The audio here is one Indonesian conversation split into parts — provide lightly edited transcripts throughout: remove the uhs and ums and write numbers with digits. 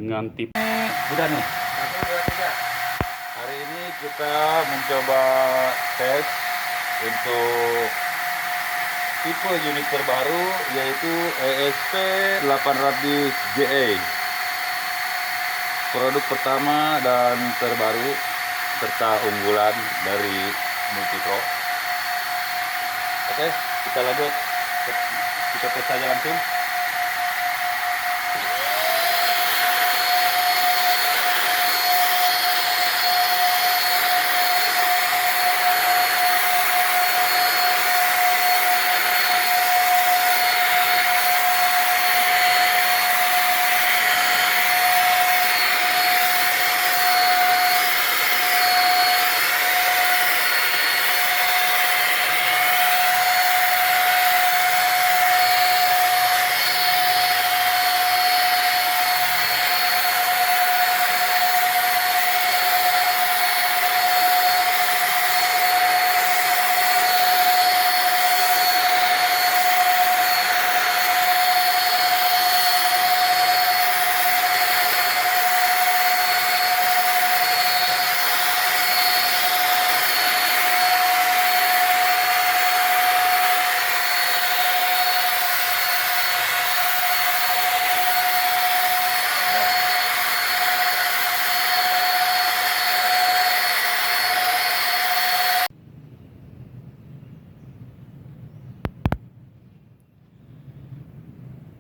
dengan tipe udah nih. 1, 2, 3. Hari ini kita mencoba tes untuk tipe unit terbaru, yaitu ESP 800JE. Produk pertama dan terbaru serta unggulan dari Multipro. Oke, kita lanjut. Kita tes saja langsung.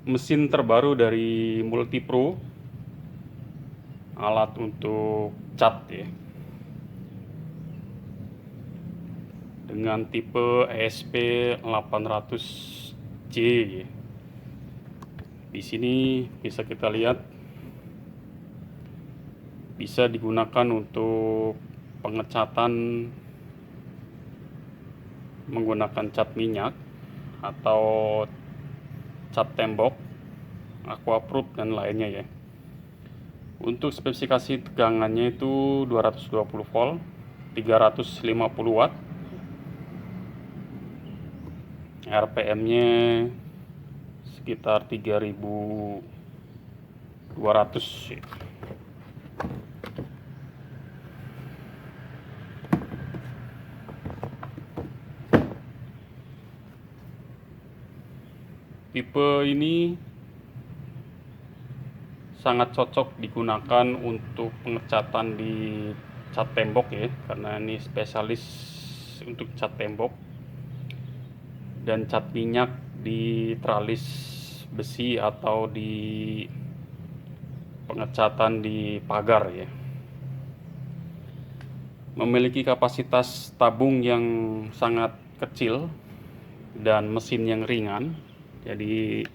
Mesin terbaru dari Multipro, alat untuk cat ya, dengan tipe ESP 800J ya. Di sini bisa kita lihat bisa digunakan untuk pengecatan menggunakan cat minyak atau cat tembok, aquaproof dan lainnya ya. Untuk spesifikasi tegangannya itu 220 volt, 350 watt. RPM-nya sekitar 3200 ya. Tipe ini sangat cocok digunakan untuk pengecatan di cat tembok ya, karena ini spesialis untuk cat tembok dan cat minyak di tralis besi atau di pengecatan di pagar ya. Memiliki kapasitas tabung yang sangat kecil dan mesin yang ringan. Jadi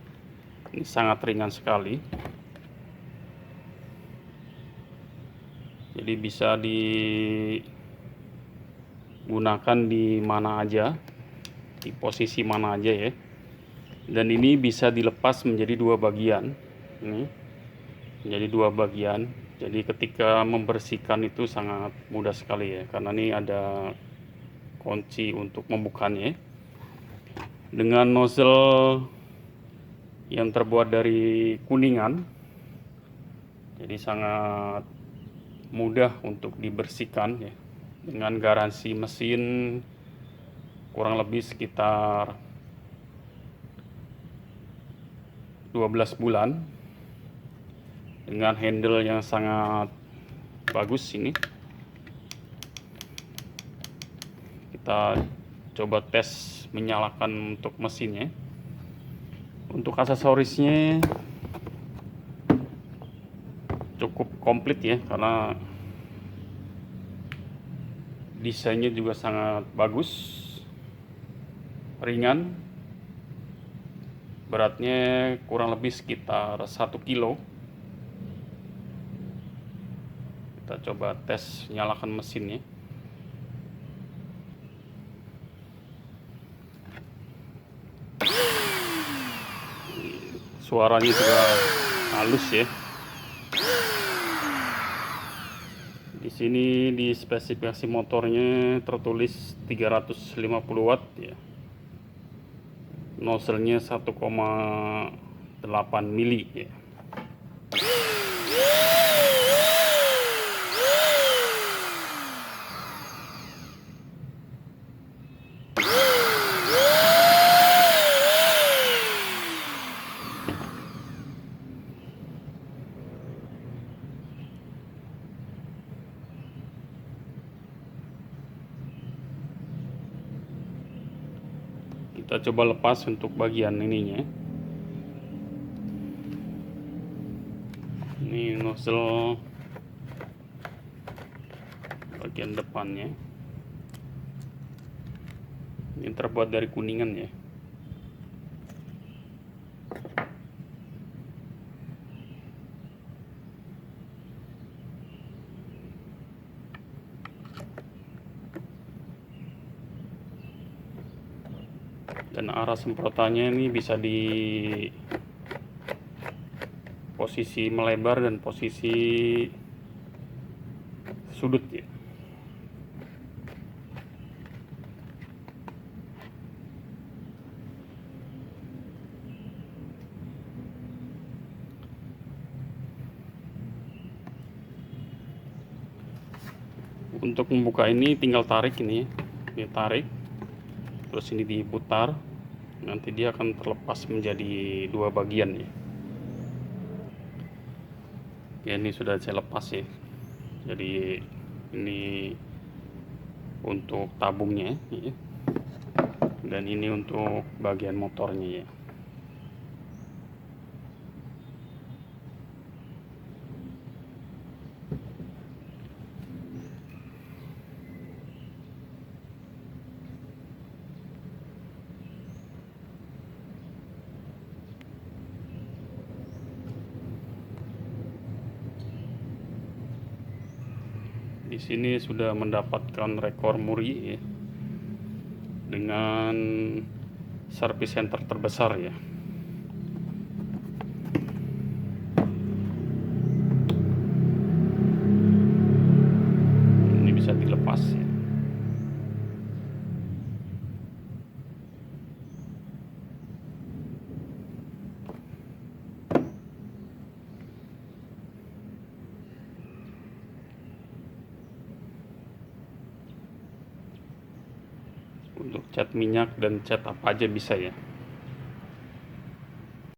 ini sangat ringan sekali. Jadi bisa digunakan di mana aja, di posisi mana aja ya. Dan ini bisa dilepas menjadi dua bagian. Ini menjadi dua bagian. Jadi ketika membersihkan itu sangat mudah sekali ya, karena ini ada kunci untuk membukanya. Dengan nozzle yang terbuat dari kuningan, jadi sangat mudah untuk dibersihkan ya, dengan garansi mesin kurang lebih sekitar 12 bulan dengan handle yang sangat bagus. Ini kita coba tes menyalakan untuk mesinnya. Untuk aksesorisnya cukup komplit ya, karena desainnya juga sangat bagus, ringan, beratnya kurang lebih sekitar 1 kilo. Kita coba tes nyalakan mesinnya. Suaranya juga halus ya. Di sini di spesifikasi motornya tertulis 350 watt ya. Nozzle-nya 1,8 mili ya. Kita coba lepas untuk bagian ininya. Ini nozzle bagian depannya. Ini terbuat dari kuningan ya. Dan arah semprotannya ini bisa di posisi melebar dan posisi sudut ya. Untuk membuka ini tinggal tarik ini tarik, terus ini diputar, nanti dia akan terlepas menjadi dua bagian ya. Oke, ini sudah saya lepas ya. Jadi ini untuk tabungnya ya. Dan ini untuk bagian motornya ya. Di sini sudah mendapatkan rekor muri ya, dengan service center terbesar ya. Ini bisa dilepas ya. Untuk cat minyak dan cat apa aja bisa ya.